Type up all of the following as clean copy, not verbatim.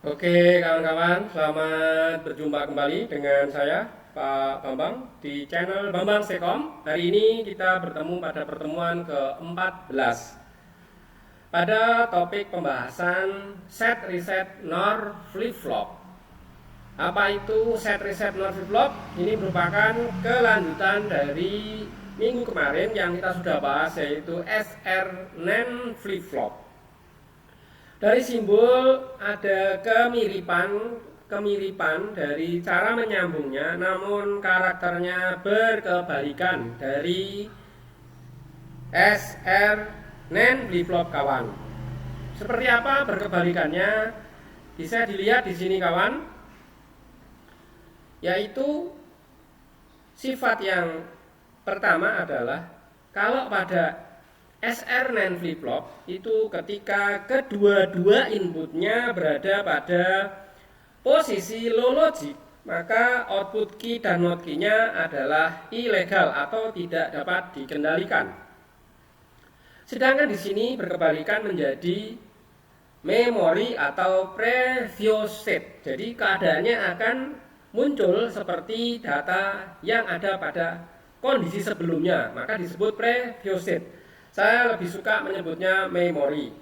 Oke kawan-kawan, selamat berjumpa kembali dengan saya Pak Bambang di channel Bambang Sekom. Hari ini kita bertemu pada pertemuan ke-14 pada topik pembahasan set reset NOR flip-flop. Apa itu set reset NOR flip-flop? Ini merupakan kelanjutan dari minggu kemarin yang kita sudah bahas, yaitu SR NAND flip-flop. Dari simbol ada kemiripan dari cara menyambungnya, namun karakternya berkebalikan dari SR NAND flip-flop kawan. Seperti apa berkebalikannya? Bisa dilihat di sini kawan, yaitu sifat yang pertama adalah kalau pada SR NAND flip-flop itu ketika kedua-dua inputnya berada pada posisi low logic, maka output key dan not key-nya adalah ilegal atau tidak dapat dikendalikan. Sedangkan di sini berkebalikan menjadi memori atau previous state. Jadi keadaannya akan muncul seperti data yang ada pada kondisi sebelumnya, maka disebut previous state. Saya lebih suka menyebutnya memori.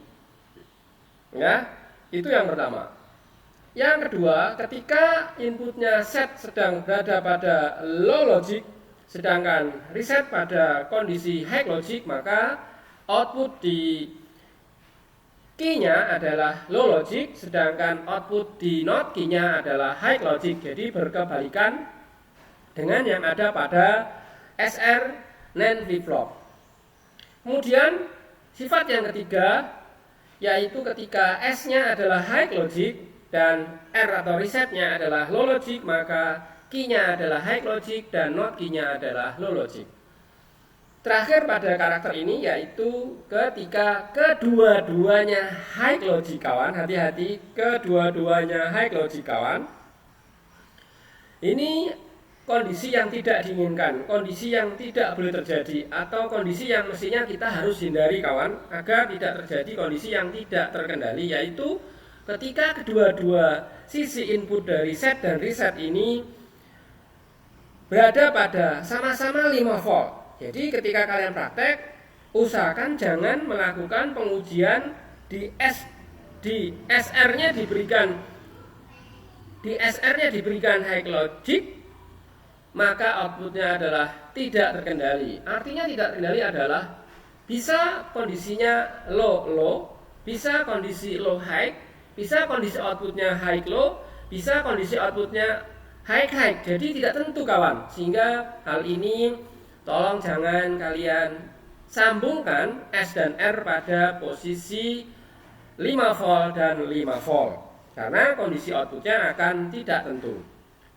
Ya, itu yang pertama. Yang kedua, ketika inputnya set sedang berada pada low logic, sedangkan reset pada kondisi high logic, maka output di key-nya adalah low logic, sedangkan output di not key-nya adalah high logic. Jadi berkebalikan dengan yang ada pada SR NAND flip-flop. Kemudian sifat yang ketiga, yaitu ketika S-nya adalah high logic dan R atau resetnya adalah low logic, maka key-nya adalah high logic dan not key-nya adalah low logic. Terakhir pada karakter ini yaitu ketika kedua-duanya high logic kawan, hati-hati, kedua-duanya high logic kawan. Ini kondisi yang tidak diinginkan, kondisi yang tidak boleh terjadi, atau kondisi yang mestinya kita harus hindari kawan, agar tidak terjadi kondisi yang tidak terkendali, yaitu ketika kedua-dua sisi input dari set dan reset ini berada pada sama-sama 5 volt. Jadi ketika kalian praktek, usahakan jangan melakukan pengujian di SR-nya diberikan high logic, maka outputnya adalah tidak terkendali. Artinya tidak terkendali adalah bisa kondisinya low, bisa kondisi low high, bisa kondisi outputnya high low, bisa kondisi outputnya high high. Jadi tidak tentu kawan. Sehingga hal ini tolong jangan kalian sambungkan S dan R pada posisi 5 volt dan 5 volt, karena kondisi outputnya akan tidak tentu.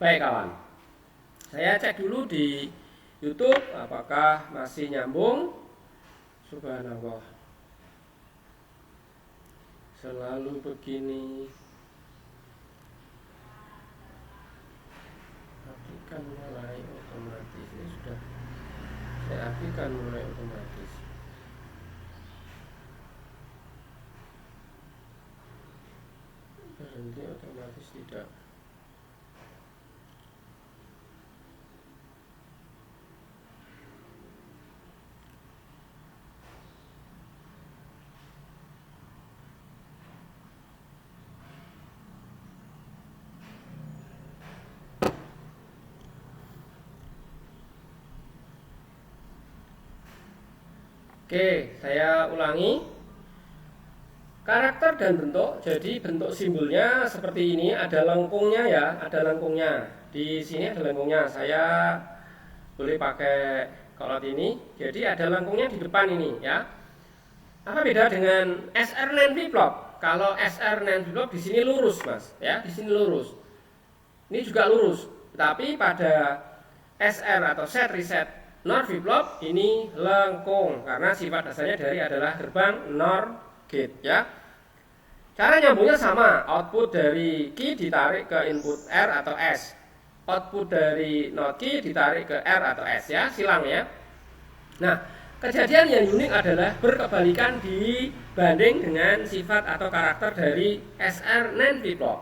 Baik kawan, saya cek dulu di YouTube apakah masih nyambung. Subhanallah, selalu begini. Aktifkan mulai otomatis. Ini sudah saya aktifkan mulai otomatis. Berhenti otomatis tidak. Oke, saya ulangi. Karakter dan bentuk. Jadi bentuk simbolnya seperti ini, ada lengkungnya ya, ada lengkungnya. Di sini ada lengkungnya. Saya boleh pakai kolot ini. Jadi ada lengkungnya di depan ini ya. Apa beda dengan SR NAND flip-flop? Kalau SR NAND flip-flop di sini lurus, Mas, ya, di sini lurus. Ini juga lurus. Tapi pada SR atau set reset NOR flip-flop ini lengkung karena sifat dasarnya dari adalah gerbang NOR gate ya. Cara nyambungnya sama, output dari key ditarik ke input R atau S, output dari not key ditarik ke R atau S ya, silang ya. Nah, kejadian yang unik adalah berkebalikan dibanding dengan sifat atau karakter dari SR NAND flip-flop.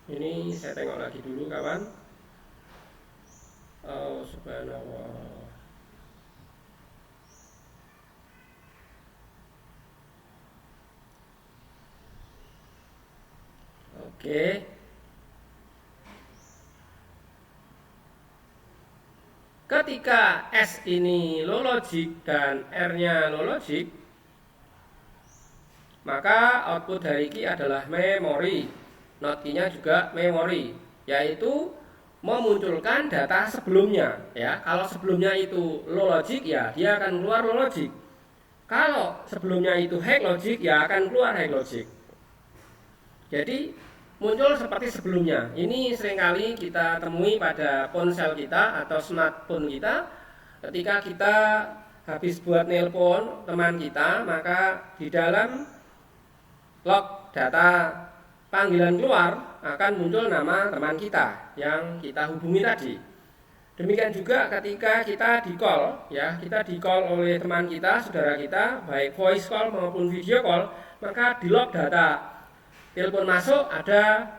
Ini saya tengok lagi dulu kawan. Oh subhanallah. Oke. Ketika S ini low logic dan R-nya low logic, maka output dari key adalah memori. Not key-nya juga memori, yaitu memunculkan data sebelumnya. Ya, kalau sebelumnya itu low logic, ya dia akan keluar low logic. Kalau sebelumnya itu high logic, ya akan keluar high logic. Jadi muncul seperti sebelumnya. Ini seringkali kita temui pada ponsel kita atau smartphone kita. Ketika kita habis buat nelpon teman kita, maka di dalam log data panggilan keluar akan muncul nama teman kita yang kita hubungi tadi. Demikian juga ketika kita di call, ya, kita di call oleh teman kita, saudara kita, baik voice call maupun video call, maka di log data telepon masuk ada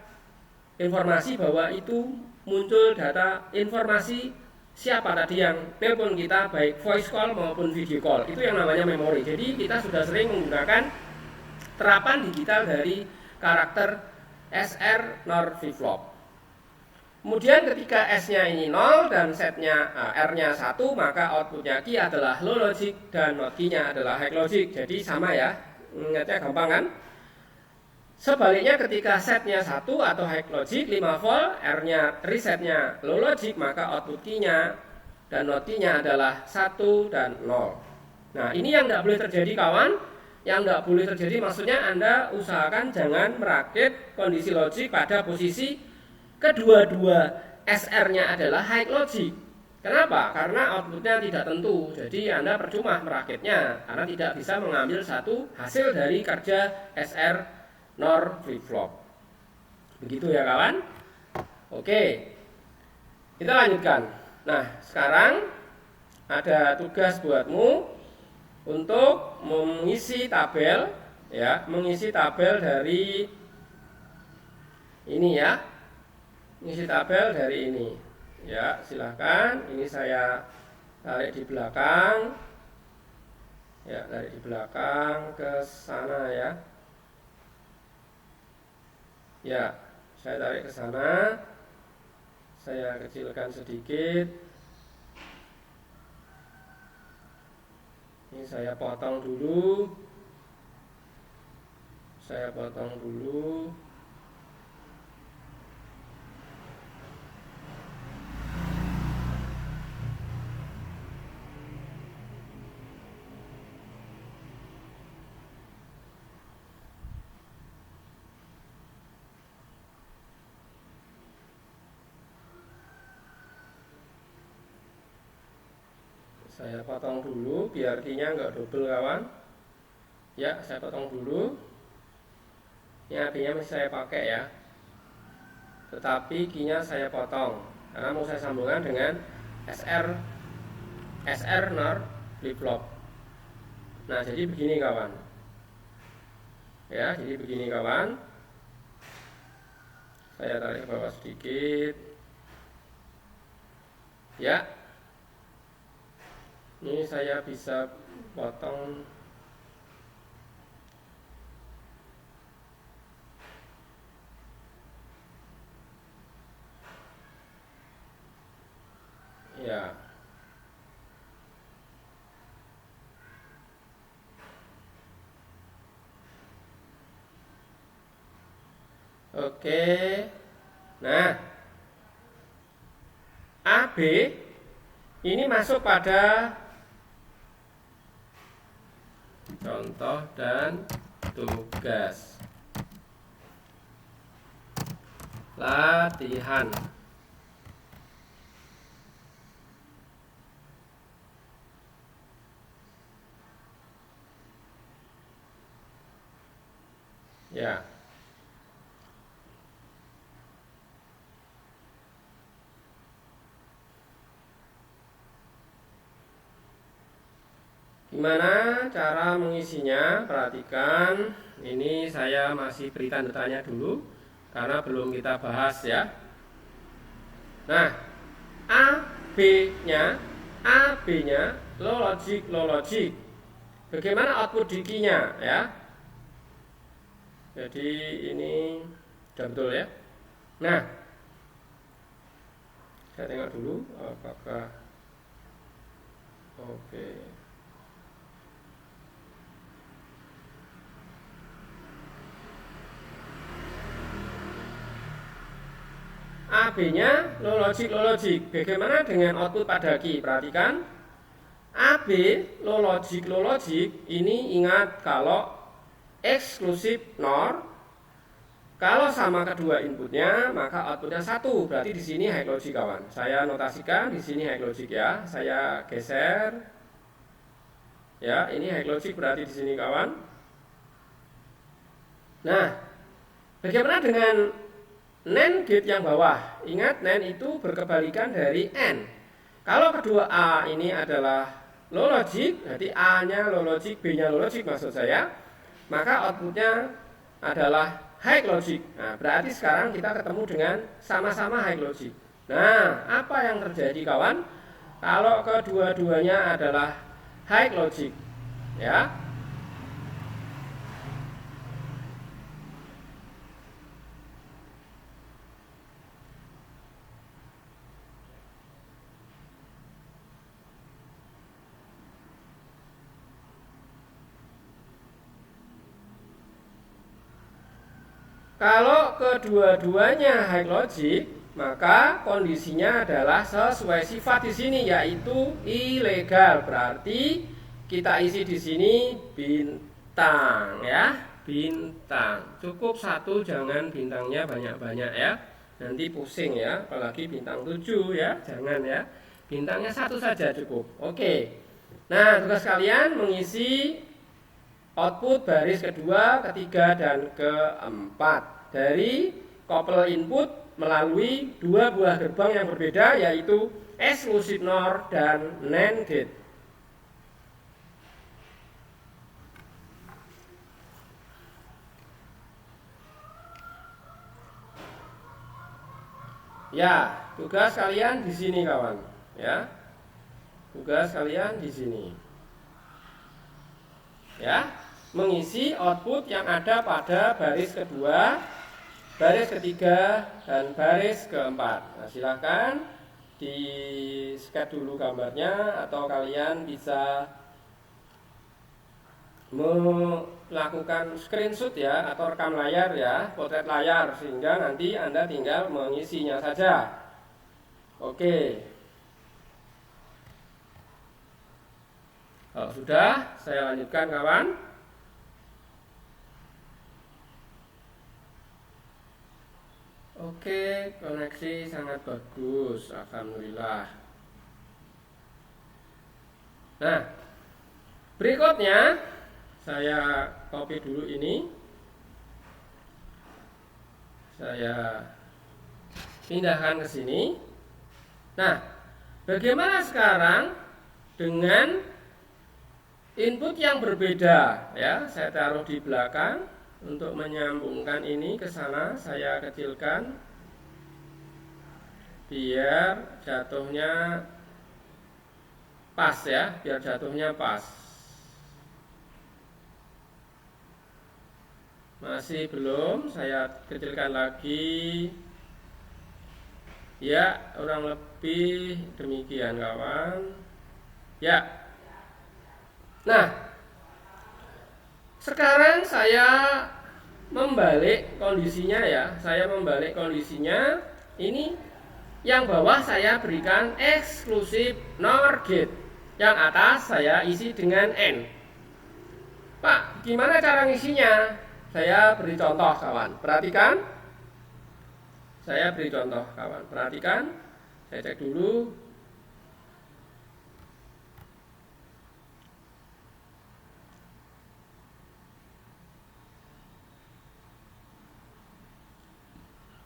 informasi bahwa itu muncul data informasi siapa tadi yang telepon kita, baik voice call maupun video call. Itu yang namanya memori. Jadi kita sudah sering menggunakan terapan digital dari karakter SR NOR flip-flop. Kemudian ketika S-nya ini 0 dan setnya R-nya 1, maka outputnya key adalah low logic dan not key-nya adalah high logic. Jadi sama ya, ingatnya gampang kan? Sebaliknya ketika setnya 1 atau high logic 5 volt, R-nya resetnya low logic, maka output key-nya dan not key-nya adalah 1 dan 0. Nah, ini yang tidak boleh terjadi kawan. Yang tidak boleh terjadi maksudnya Anda usahakan jangan merakit kondisi logik pada posisi kedua-dua SR-nya adalah high logic. Kenapa? Karena outputnya tidak tentu. Jadi Anda percuma merakitnya karena tidak bisa mengambil satu hasil dari kerja SR NOR flip-flop. Begitu ya kawan. Oke, kita lanjutkan. Nah, sekarang ada tugas buatmu untuk mengisi tabel, ya, mengisi tabel dari ini ya, mengisi tabel dari ini, ya, silahkan. Ini saya tarik di belakang, ya, tarik di belakang ke sana ya, ya, saya tarik ke sana, saya kecilkan sedikit. Ini saya potong dulu. Saya potong dulu. Saya potong dulu biar key-nya nggak double kawan. Ya, saya potong dulu. Ini AB-nya masih saya pakai ya, tetapi key-nya saya potong karena mau saya sambungkan dengan SR NOR flip-flop. Nah, jadi begini kawan. Ya, jadi begini kawan. Saya tarik ke bawah sedikit. Ya, ini saya bisa potong. Ya. Oke. Nah, AB ini masuk pada contoh dan tugas latihan. Ya. Gimana cara mengisinya? Perhatikan, ini saya masih beri tanda tanya dulu. karena belum kita bahas ya. Nah, AB-nya low logic. Bagaimana output DQ-nya ya? Jadi ini sudah betul ya. Nah, saya tengok dulu apakah oke. AB-nya low logic. Bagaimana dengan output pada Q? Perhatikan, AB low logic ini ingat kalau eksklusif NOR, kalau sama kedua inputnya maka outputnya 1. Berarti di sini high logic kawan. Saya notasikan di sini high logic ya. Saya geser. Ya, ini high logic berarti di sini kawan. Nah, bagaimana dengan NAND gate yang bawah? Ingat, NAND itu berkebalikan dari N. Kalau kedua A ini adalah low logic, berarti A-nya low logic, B-nya low logic maksud saya, maka outputnya adalah high logic. Nah, berarti sekarang kita ketemu dengan sama-sama high logic. Nah, apa yang terjadi kawan? Kalau kedua-duanya adalah high logic, ya. Kalau kedua-duanya high logic, maka kondisinya adalah sesuai sifat di sini, yaitu ilegal. Berarti kita isi di sini bintang ya, bintang. Cukup 1, jangan bintangnya banyak-banyak ya. Nanti pusing ya, apalagi bintang 7 ya, jangan ya. Bintangnya 1 saja cukup. Oke. Nah, tugas kalian mengisi output baris kedua, ketiga, dan keempat dari couple input melalui 2 buah gerbang yang berbeda, yaitu eksklusif NOR dan NAND gate. Ya, tugas kalian di sini kawan, ya. Tugas kalian di sini. Ya, mengisi output yang ada pada baris kedua, baris ketiga, dan baris keempat. Nah, silahkan di scan dulu gambarnya, atau kalian bisa melakukan screenshot ya, atau rekam layar ya, potret layar, sehingga nanti Anda tinggal mengisinya saja. Oke. Kalau sudah, saya lanjutkan kawan. Oke, koneksi sangat bagus, alhamdulillah. Nah, berikutnya saya copy dulu ini. Saya pindahkan ke sini. Nah, bagaimana sekarang dengan input yang berbeda ya? Saya taruh di belakang untuk menyambungkan ini ke sana. Saya kecilkan biar jatuhnya pas ya, biar jatuhnya pas. Masih belum, saya kecilkan lagi. Ya, kurang lebih demikian kawan. Ya. Nah, sekarang saya membalik kondisinya ya. Saya membalik kondisinya. Ini yang bawah saya berikan eksklusif NOR gate. Yang atas saya isi dengan N. Pak, gimana cara ngisinya? Saya beri contoh kawan. Perhatikan. Saya beri contoh kawan. Perhatikan. Saya cek dulu.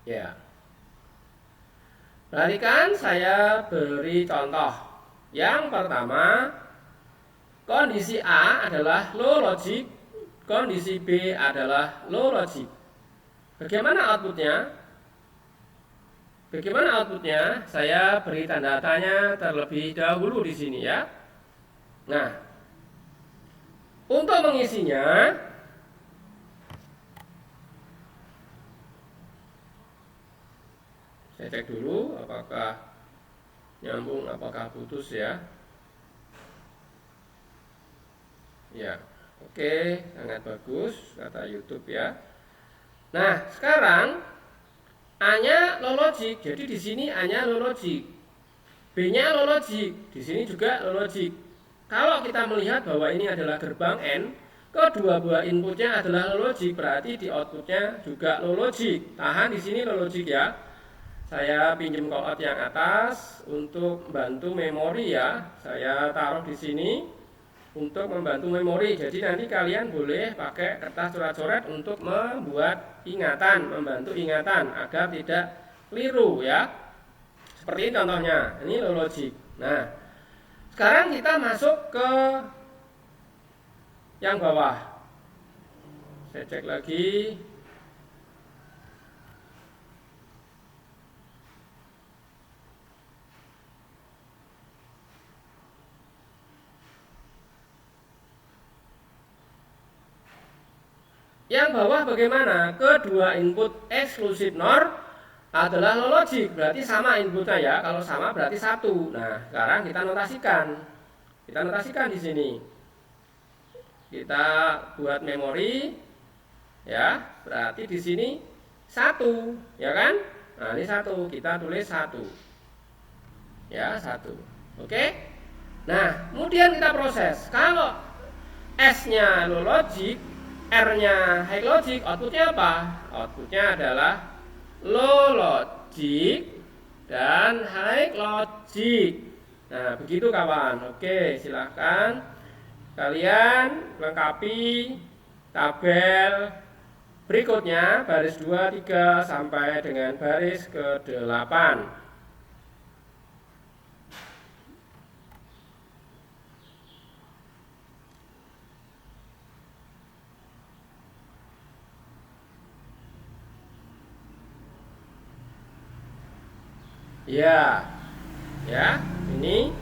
Ya. Perhatikan, saya beri contoh. Yang pertama, kondisi A adalah low logic, kondisi B adalah low logic. Bagaimana outputnya? Bagaimana outputnya? Saya beri tanda tanya terlebih dahulu di sini ya. Nah, untuk mengisinya, saya cek dulu apakah nyambung, apakah putus ya. Ya, oke, sangat bagus kata YouTube ya. Nah, sekarang A-nya low logic, jadi di sini A-nya low logic, B-nya low logic, di sini juga low logic. Kalau kita melihat bahwa ini adalah gerbang N, kedua buah inputnya adalah low logic, berarti di outputnya juga low logic. Tahan di sini low logic ya. Saya pinjam callout yang atas untuk membantu memori ya. Saya taruh di sini untuk membantu memori. Jadi nanti kalian boleh pakai kertas coret-coret untuk membuat ingatan, membantu ingatan agar tidak keliru ya. Seperti ini contohnya. Ini low logic. Nah, sekarang kita masuk ke yang bawah. Saya cek lagi. Yang bawah bagaimana? Kedua input eksklusif NOR adalah low logic, berarti sama inputnya ya. Kalau sama berarti satu. Nah, sekarang kita notasikan. Kita notasikan di sini. Kita buat memori, ya. Berarti di sini satu, ya kan? Nah, ini satu. Kita tulis satu, ya, satu. Oke. Nah, kemudian kita proses. Kalau S-nya low logic, R-nya high logic, outputnya apa? Outputnya adalah low logic dan high logic. Nah, begitu kawan. Oke, silahkan kalian lengkapi tabel berikutnya, baris 2, 3 sampai dengan baris ke-8. Ya, ya, ini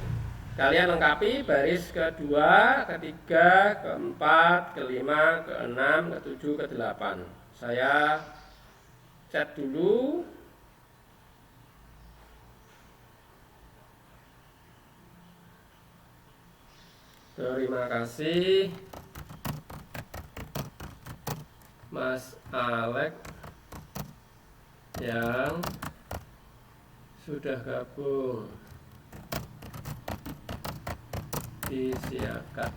kalian lengkapi baris kedua, ketiga, keempat, kelima, keenam, ketujuh, kedelapan. Saya chat dulu. Terima kasih Mas Alek yang sudah gabung di Siakat.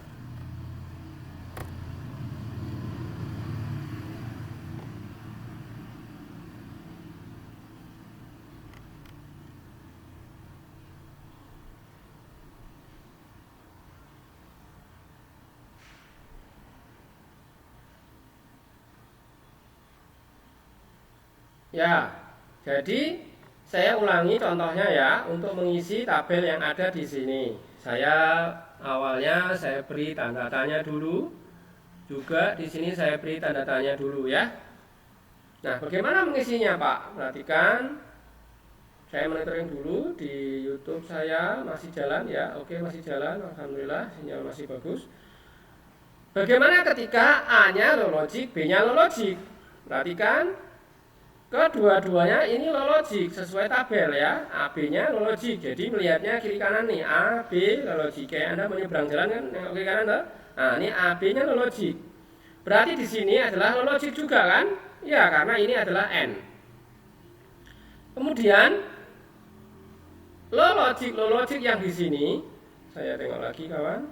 Ya, jadi saya ulangi contohnya ya, untuk mengisi tabel yang ada di sini. Awalnya saya beri tanda tanya dulu. Juga di sini saya beri tanda tanya dulu ya. Nah, bagaimana mengisinya, Pak? Perhatikan. Saya monitoring dulu di YouTube saya, masih jalan ya. Oke, masih jalan. Alhamdulillah, sinyal masih bagus. Bagaimana ketika A-nya low logic, B-nya low logic? Perhatikan. Kedua-duanya ini low logic sesuai tabel ya. A, B-nya low logic. Jadi melihatnya kiri kanan nih, A, B low logic. Kayak Anda menyeberang jalan kan, nengok kiri kanan tuh. Nah, ini A, B-nya low logic. Berarti di sini adalah low logic juga kan? Ya, karena ini adalah N. Kemudian low logic yang di sini, saya tengok lagi kawan.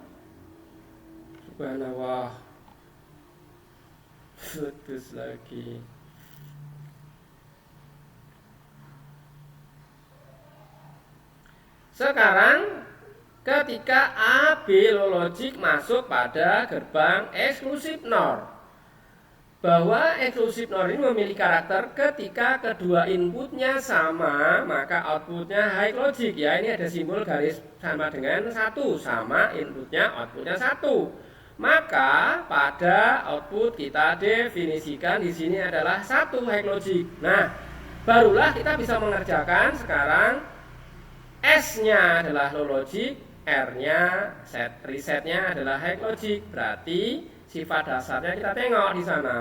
Subhanallah. Putus lagi. Sekarang ketika A, B low logic masuk pada gerbang eksklusif NOR, bahwa eksklusif NOR ini memiliki karakter ketika kedua inputnya sama, maka outputnya high logic ya. Ini ada simbol garis sama dengan 1, sama inputnya, outputnya 1. Maka pada output kita definisikan di sini adalah 1 high logic. Nah, barulah kita bisa mengerjakan sekarang S-nya adalah low logic, R-nya resetnya adalah high logic. Berarti sifat dasarnya kita tengok di sana.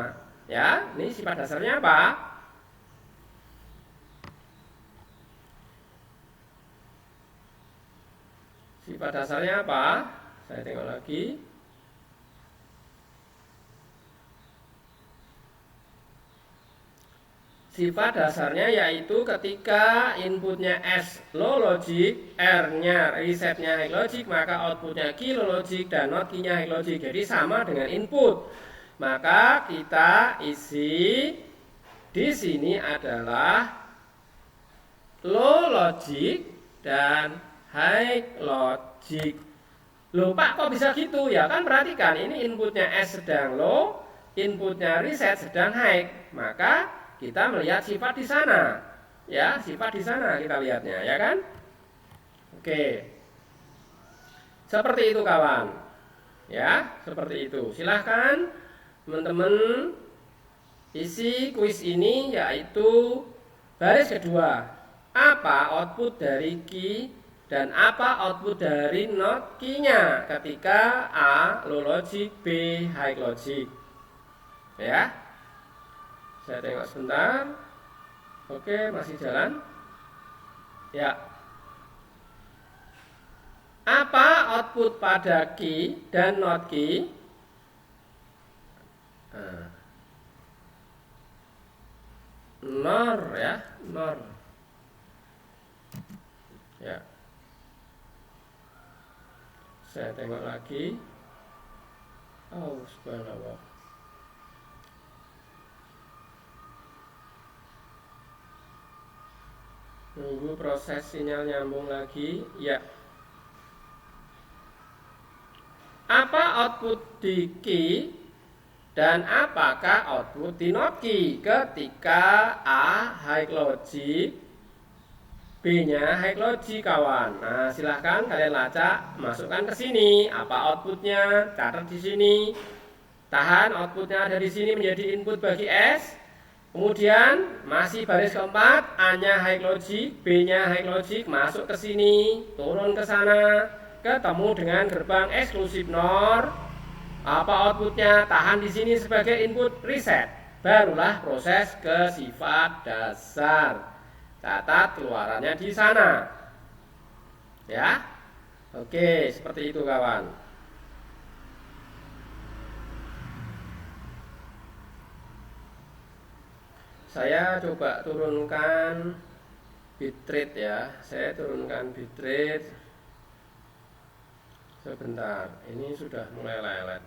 Ya, ini sifat dasarnya apa? Sifat dasarnya apa? Saya tengok lagi. Sifat dasarnya yaitu ketika inputnya S low logic, R-nya resetnya high logic, maka outputnya Q low logic dan not Q-nya high logic. Jadi sama dengan input. Maka kita isi di sini adalah low logic dan high logic. Loh Pak, kok bisa gitu? Ya kan perhatikan, ini inputnya S sedang low, inputnya reset sedang high. Maka kita melihat sifat di sana. Ya, sifat di sana kita lihatnya, ya kan? Oke. Seperti itu kawan. Ya, seperti itu. Silahkan teman-teman isi kuis ini, yaitu baris kedua. Apa output dari key dan apa output dari not key-nya ketika A low logic, B high logic. Ya. Saya tengok sebentar. Oke, masih jalan. Ya. Apa output pada key dan not key? NOR ya, NOR. Ya. Saya tengok lagi. Oh, subhanallah. Nunggu proses sinyal nyambung lagi. Ya. Apa output di key dan apakah output di not key ketika A high logic, B-nya high logic kawan. Nah, silahkan kalian lacak, masukkan ke sini. Apa outputnya? Catat di sini. Tahan outputnya dari sini menjadi input bagi S. Kemudian masih baris keempat, A-nya high logic, B-nya high logic, masuk ke sini, turun ke sana, ketemu dengan gerbang eksklusif NOR. Apa outputnya? Tahan di sini sebagai input reset. Barulah proses ke sifat dasar. Catat keluarannya di sana. Ya. Oke, seperti itu kawan. Saya coba turunkan bitrate ya. Saya turunkan bitrate. Sebentar, ini sudah mulai lelet.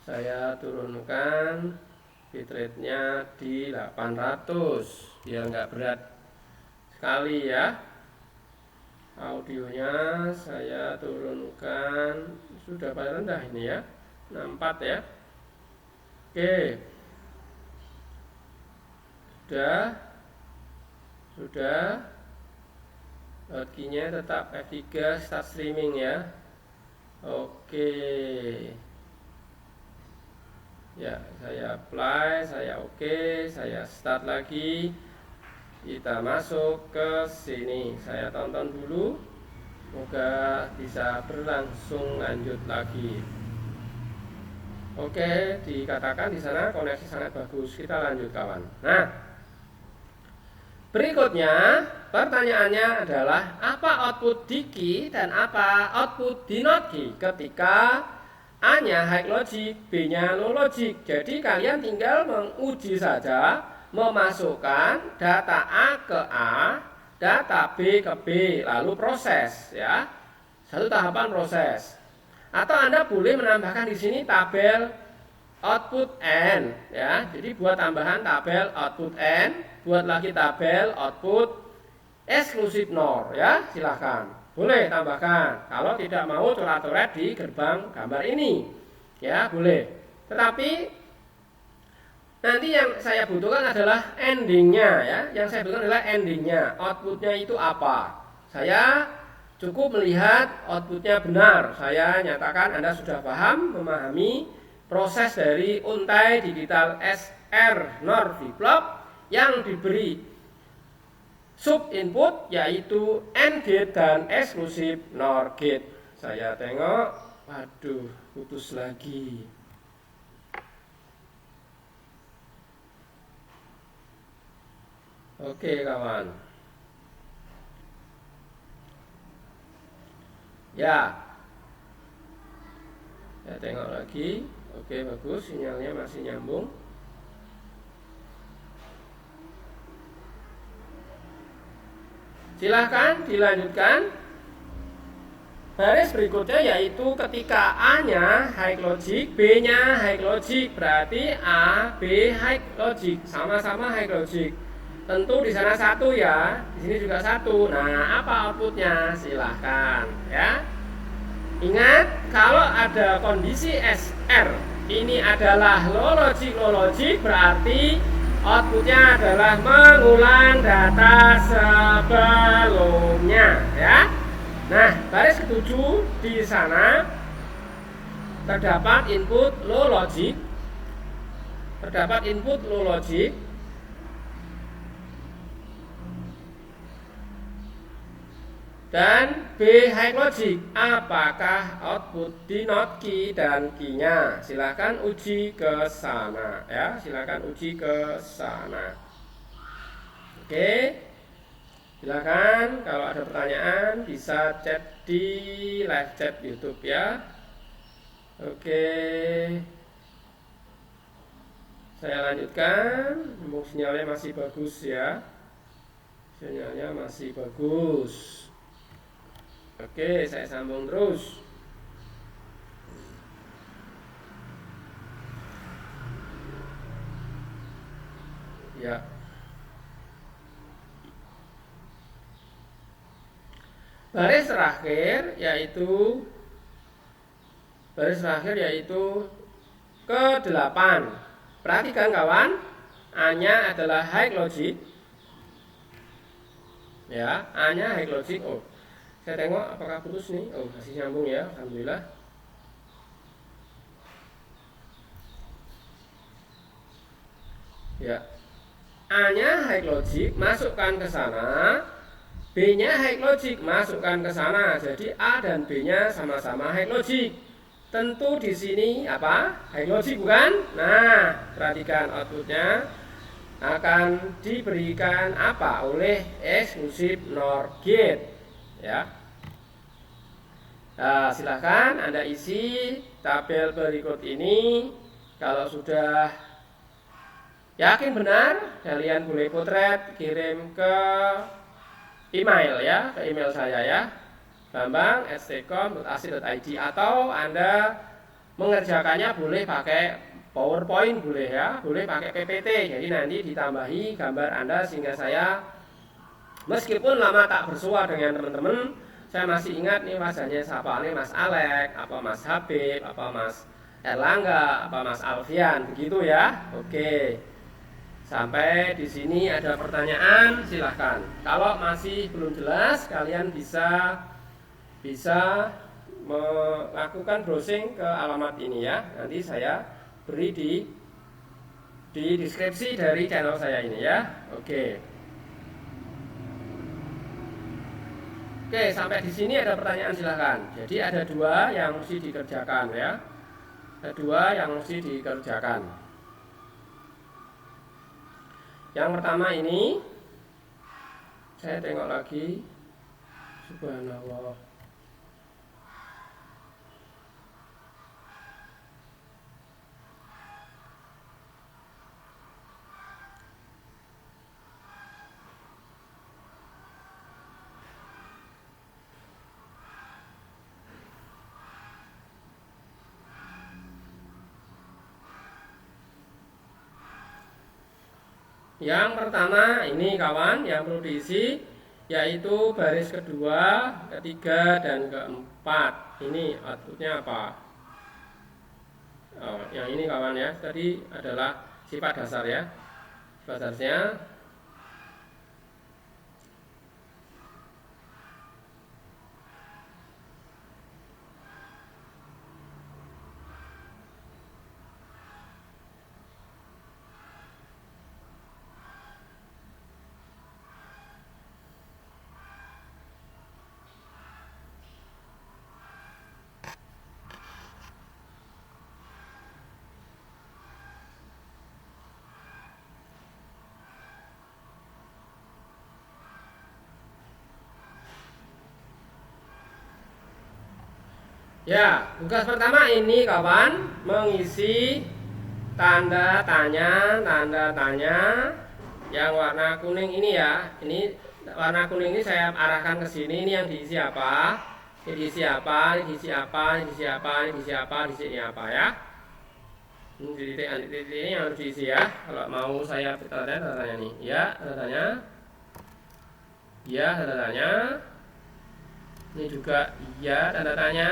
Saya turunkan bitrate-nya di 800 biar nggak berat sekali ya. Audionya saya turunkan sudah paling rendah ini ya, 64 ya. Oke. Sudah. Key-nya tetap F3 start streaming ya. Oke. Ya, saya apply, saya oke, saya start lagi. Kita masuk ke sini. Saya tonton dulu. Semoga bisa berlangsung lanjut lagi. Oke, dikatakan di sana koneksi sangat bagus. Kita lanjut kawan. Nah, berikutnya pertanyaannya adalah apa output di key dan apa output di not key ketika A-nya high logic, B-nya low logic. Jadi kalian tinggal menguji saja, memasukkan data A ke A, data B ke B, lalu proses ya. Satu tahapan proses. Atau Anda boleh menambahkan di sini tabel output N ya. Jadi buat tambahan tabel output N, buat lagi tabel output eksklusif NOR ya, silahkan. Boleh tambahkan. Kalau tidak mau coret-coret di gerbang gambar ini ya, boleh. Tetapi nanti yang saya butuhkan adalah endingnya ya. Yang saya butuhkan adalah endingnya. Outputnya itu apa? Saya Cukup melihat outputnya benar. Saya nyatakan Anda sudah paham, memahami proses dari untai digital SR NOR flip-flop yang diberi sub input yaitu AND gate dan eksklusif NOR gate. Saya tengok, waduh, putus lagi. Oke kawan. Ya, saya tengok lagi. Oke, bagus, sinyalnya masih nyambung. Silahkan dilanjutkan. Baris berikutnya yaitu ketika A-nya high logic, B-nya high logic, berarti A, B high logic, sama-sama high logic. Tentu di sana satu ya, di sini juga satu. Nah, apa outputnya? Silahkan ya. Ingat, kalau ada kondisi SR, ini adalah low logic, berarti outputnya adalah mengulang data sebelumnya ya. Nah, baris ketujuh di sana terdapat input low logic, dan B high logic. Apakah output di not key dan key-nya? Silakan uji ke sana ya, silakan uji ke sana. Oke. Silakan kalau ada pertanyaan bisa chat di live chat YouTube ya. Oke. Saya lanjutkan. Sinyalnya masih bagus ya. Sinyalnya masih bagus. Oke, saya sambung terus. Ya. Baris terakhir yaitu ke-8. Perhatikan kawan, A-nya adalah high logic. Ya, A-nya high logic. Oh, saya tengok apakah putus nih. Oh, masih nyambung ya, alhamdulillah. Ya. A-nya high logic, masukkan ke sana. B-nya high logic, masukkan ke sana. Jadi A dan B-nya sama-sama high logic. Tentu di sini apa? High logic bukan? Nah, perhatikan outputnya akan diberikan apa? Oleh eksklusif NOR gate. Ya. Nah, silahkan Anda isi tabel berikut ini. Kalau sudah yakin benar, kalian boleh potret kirim ke email ya, ke email saya ya, bambang@stcom.ac.id, atau Anda mengerjakannya boleh pakai PowerPoint boleh ya, boleh pakai PPT. Jadi nanti ditambahi gambar Anda sehingga saya meskipun lama tak bersua dengan teman-teman, saya masih ingat nih wajahnya siapa nih, Mas Alek, apa Mas Habib, apa Mas Erlangga, apa Mas Alfian, begitu ya. Oke. Sampai di sini ada pertanyaan, silahkan. Kalau masih belum jelas, kalian bisa melakukan browsing ke alamat ini ya. Nanti saya beri di deskripsi dari channel saya ini ya. Oke. Oke, sampai di sini ada pertanyaan, silahkan. Jadi ada 2 yang mesti dikerjakan ya. Ada 2 yang mesti dikerjakan. Yang pertama ini, saya tengok lagi. Subhanallah. Yang pertama ini kawan yang perlu diisi, yaitu baris kedua, ketiga, dan keempat. Ini outputnya apa? Oh, yang ini kawan ya, tadi adalah sifat dasar ya. Sifat dasarnya Ya, tugas pertama ini kawan, mengisi tanda tanya yang warna kuning ini ya. Ini warna kuning ini saya arahkan ke sini. Ini yang diisi apa? Ini diisi apa? Ini diisi apa? Ini diisi apa? Ini diisi apa? Di sini apa ya? Ini titik ini yang harus diisi ya. Kalau mau saya tanda tanya nih. Ya, tanda tanya. Ya, tanda tanya. Ini juga iya tanda tanya.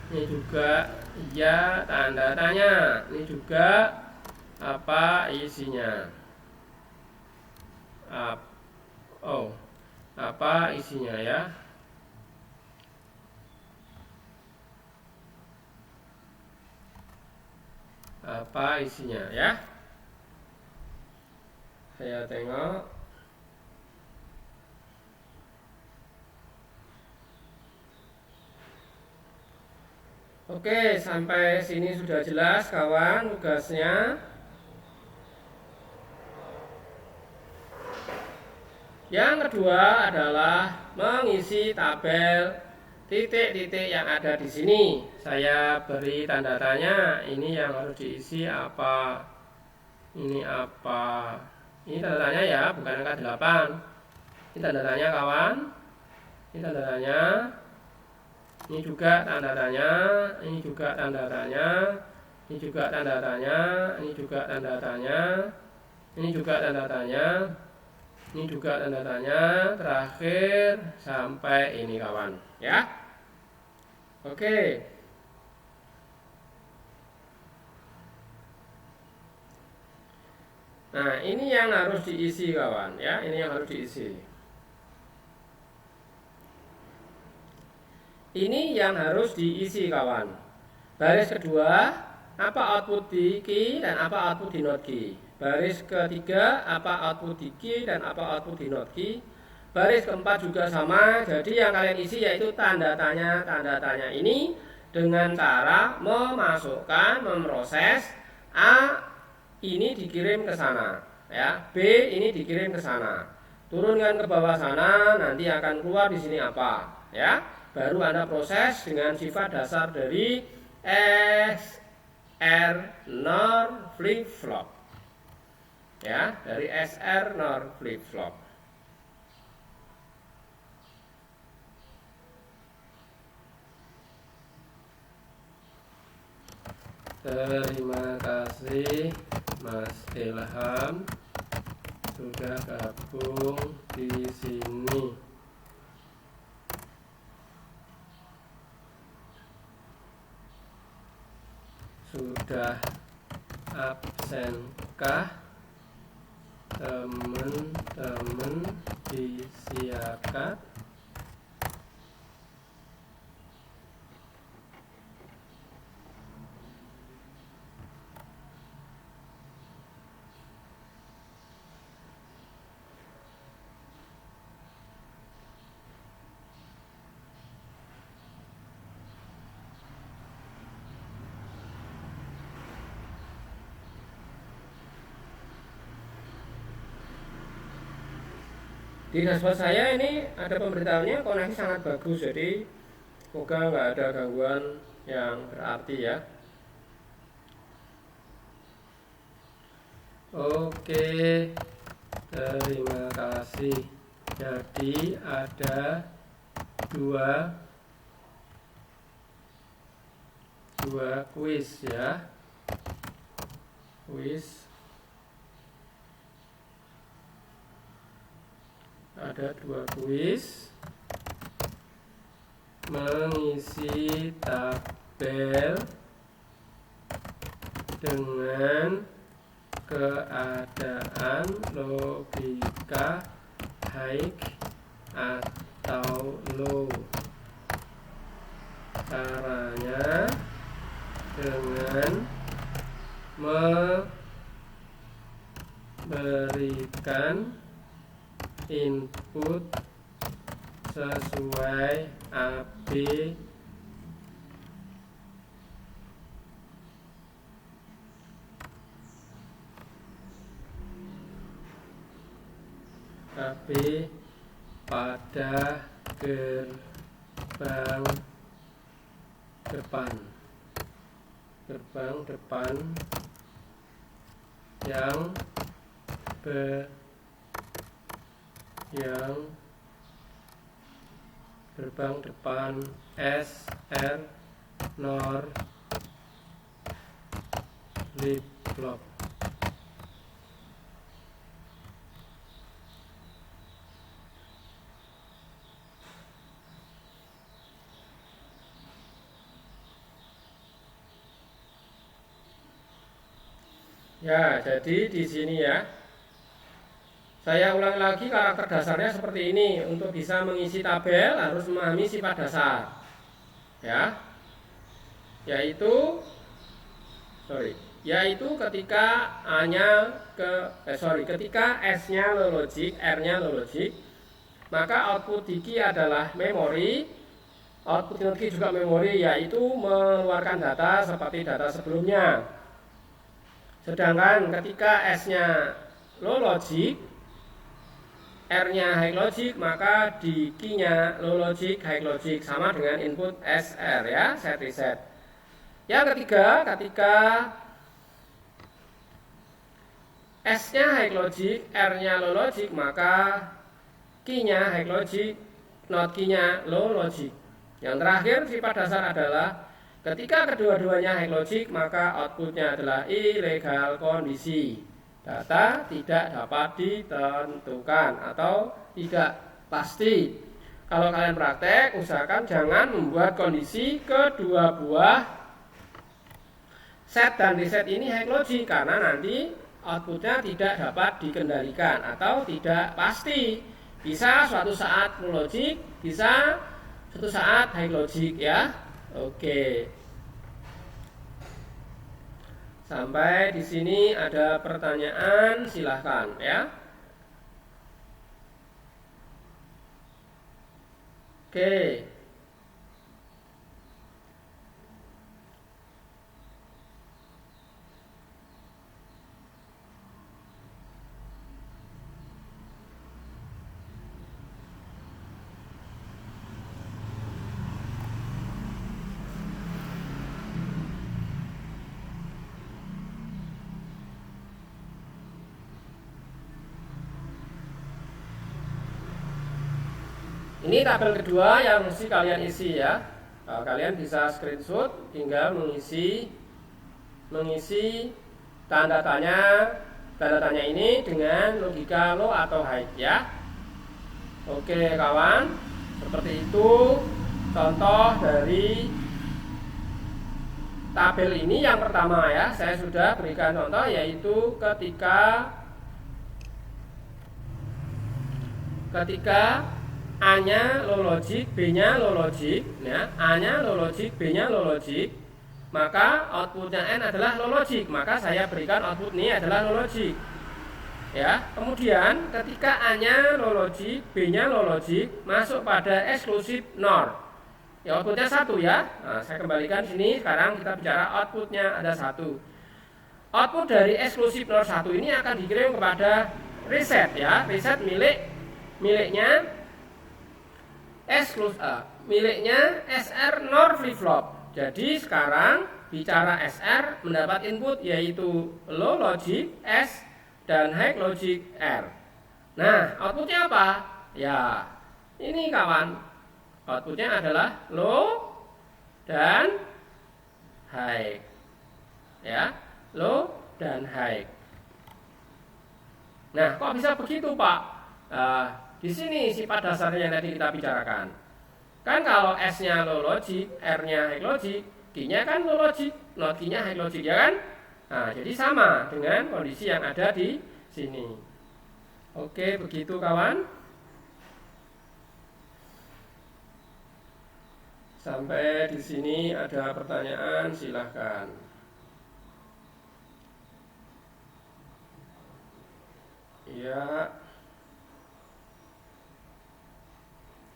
Ini juga iya tanda tanya. Ini juga apa isinya? Apa isinya ya? Apa isinya ya? Saya tengok. Oke, sampai sini sudah jelas kawan tugasnya. Yang kedua adalah mengisi tabel titik-titik yang ada di sini. Saya beri tanda tanya, ini yang harus diisi apa? Ini apa? Ini tanda tanya ya, bukan angka 8. Ini tanda tanya kawan. Ini tanda tanya. Ini juga tanda tanya, ini juga tanda tanya, ini juga tanda tanya, ini juga tanda tanya, ini juga tanda tanya, ini juga tanda tanya, terakhir sampai ini kawan, ya. Oke. Nah, ini yang harus diisi kawan, ya, ini yang harus diisi. Ini yang harus diisi kawan. Baris kedua, apa output di key dan apa output di not key. Baris ketiga, apa output di key dan apa output di not key. Baris keempat juga sama. Jadi yang kalian isi yaitu tanda tanya ini dengan cara memasukkan, memproses A ini dikirim ke sana, ya. B ini dikirim ke sana. Turunkan ke bawah sana, nanti akan keluar di sini apa, ya. Baru Anda proses dengan sifat dasar dari SR NOR flip flop, ya, dari SR NOR flip flop. Terima kasih Mas Ilham sudah gabung di sini. Sudah absenkah teman-teman disiapkan? Di dashboard saya ini ada pemberitahuannya koneksi sangat bagus, jadi semoga nggak ada gangguan yang berarti ya. Oke, terima kasih. Jadi ada dua kuis ya. Ada dua kuis mengisi tabel dengan keadaan logika high atau low. Caranya dengan memberikan input sesuai AB pada gerbang depan, gerbang depan yang gerbang depan SR NOR flip-flop. Ya, jadi di sini ya. Saya ulang lagi, karakter dasarnya seperti ini. Untuk bisa mengisi tabel harus memahami sifat dasar. Ya. Yaitu ketika ketika S-nya low logic, R-nya low logic, maka output DQ adalah memori, output DQ juga memori, yaitu mengeluarkan data seperti data sebelumnya. Sedangkan ketika S-nya low logic, R-nya high logic, maka DQ-nya low logic, high logic, sama dengan input SR ya, set reset. Yang ketiga, ketika S-nya high logic, R-nya low logic, maka Q-nya high logic, not Q-nya low logic. Yang terakhir, sifat dasar adalah ketika kedua-duanya high logic, maka outputnya adalah illegal kondisi. Data tidak dapat ditentukan atau tidak pasti. Kalau kalian praktek, usahakan jangan membuat kondisi kedua buah set dan reset ini high logic, karena nanti outputnya tidak dapat dikendalikan atau tidak pasti. Bisa suatu saat low logic, bisa suatu saat high logic ya. Oke. Sampai di sini ada pertanyaan, silahkan ya. Oke. Ini tabel kedua yang mesti kalian isi ya. Kalian bisa screenshot, tinggal mengisi tanda tanya ini dengan logika low atau high ya. Oke kawan, seperti itu contoh dari tabel ini. Yang pertama ya, saya sudah berikan contoh, yaitu ketika A-nya low logic, B-nya low logic ya. A-nya low logic, B-nya low logic, maka outputnya N adalah low logic, maka saya berikan output ini adalah low logic ya. Kemudian ketika A-nya low logic, B-nya low logic, masuk pada eksklusif NOR ya, outputnya 1 ya. Nah, saya kembalikan sini. Sekarang kita bicara outputnya ada 1. Output dari eksklusif NOR 1 ini akan dikirim kepada reset ya. Reset miliknya miliknya SR NOR flip-flop. Jadi sekarang bicara SR mendapat input yaitu low logic S dan high logic R. Nah, outputnya apa? Ya, ini kawan. Outputnya adalah low dan high. Ya, low dan high. Nah, kok bisa begitu, Pak? Di sini sifat dasarnya yang tadi kita bicarakan. Kan kalau S-nya low logic, R-nya high logic, Q-nya kan low logic, not Q-nya high logic ya kan? Nah, jadi sama dengan kondisi yang ada di sini. Oke, begitu kawan. Sampai di sini ada pertanyaan, silahkan. Ya.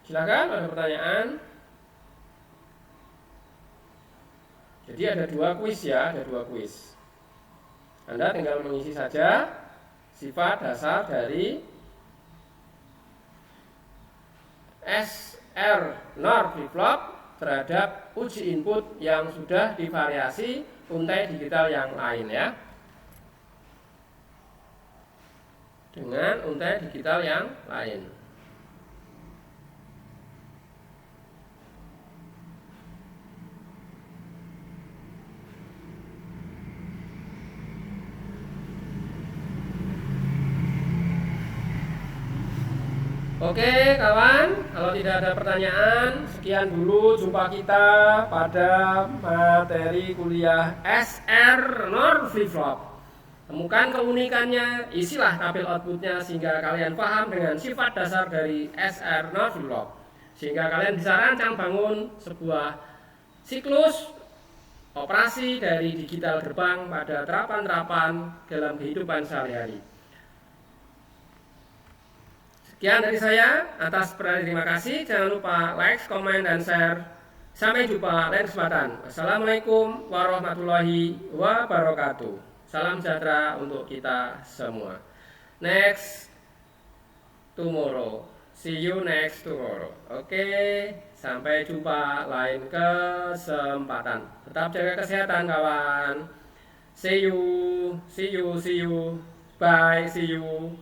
Silakan, ada pertanyaan. Jadi ada 2 kuis ya, ada 2 kuis. Anda tinggal mengisi saja sifat dasar dari SR NOR flip-flop terhadap uji input yang sudah divariasi untai digital yang lain ya. Dengan untai digital yang lain. Oke kawan, kalau tidak ada pertanyaan, sekian dulu jumpa kita pada materi kuliah SR NOR flip-flop. Temukan keunikannya, isilah tabel outputnya sehingga kalian paham dengan sifat dasar dari SR NOR flip-flop. Sehingga kalian bisa rancang bangun sebuah siklus operasi dari digital gerbang pada terapan-terapan dalam kehidupan sehari-hari. Sekian dari saya, atas perhatian terima kasih. Jangan lupa like, komen, dan share. Sampai jumpa lain kesempatan. Assalamualaikum warahmatullahi wabarakatuh. Salam sejahtera untuk kita semua. Next tomorrow. See you next tomorrow. Oke, sampai jumpa lain kesempatan. Tetap jaga kesehatan kawan. See you. Bye, see you.